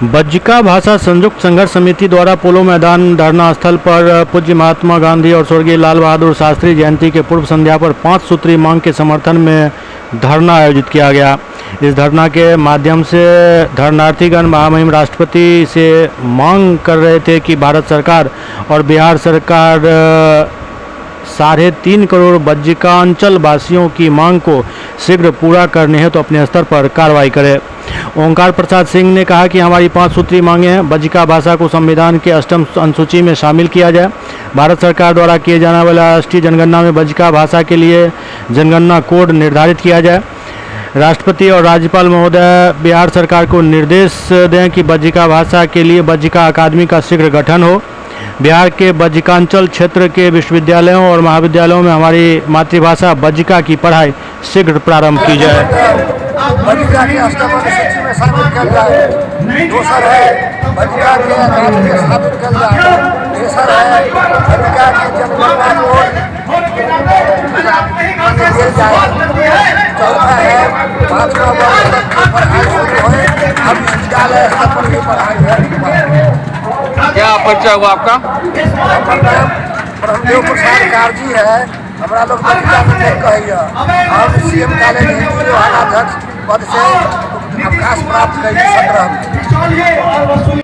बज्जिका भाषा संयुक्त संघर्ष समिति द्वारा पोलो मैदान धरना स्थल पर पूज्य महात्मा गांधी और स्वर्गीय लाल बहादुर शास्त्री जयंती के पूर्व संध्या पर 5 सूत्री मांग के समर्थन में धरना आयोजित किया गया। इस धरना के माध्यम से धरनार्थीगण महामहिम राष्ट्रपति से मांग कर रहे थे कि भारत सरकार और बिहार सरकार 3.5 करोड़ बज्जिकांचल वासियों की मांग को शीघ्र पूरा करने हेतु अपने स्तर पर कार्रवाई करे। ओंकार प्रसाद सिंह ने कहा कि हमारी 5 सूत्री मांगे हैं। बज्जिका भाषा को संविधान के 8वीं अनुसूची में शामिल किया जाए। भारत सरकार द्वारा किए जाने वाले राष्ट्रीय जनगणना में बज्जिका भाषा के लिए जनगणना कोड निर्धारित किया जाए। राष्ट्रपति और राज्यपाल महोदय बिहार सरकार को निर्देश दें कि बज्जिका भाषा के लिए बज्जिका अकादमी का शीघ्र गठन हो। बिहार के बज्जिकांचल क्षेत्र के विश्वविद्यालयों और महाविद्यालयों में हमारी मातृभाषा बज्जिका की पढ़ाई शीघ्र प्रारंभ की जाए। बज्जिका की 8वीं अनुसूची में शामिल किया जाए। दूसरा है बज्जिका के अकादमी में शामिल किया जाए। तीसरा है बज्जिका के जनगणना कोड दिया जाए। चौथा है 5वां वर्ग तक की पढ़ाई शुरू होए। अब विश्वविद्यालय स्तर पर की पढ़ाई। क्या परिचय हुआ आपका? ब्रह्मदेव प्रसाद कारजी है। हमारा लोग बज्जिका में कहिए और सीएम कॉलेज हिंदी जो अध्यक्ष पद से अवकाश प्राप्त करेंगे 17 में।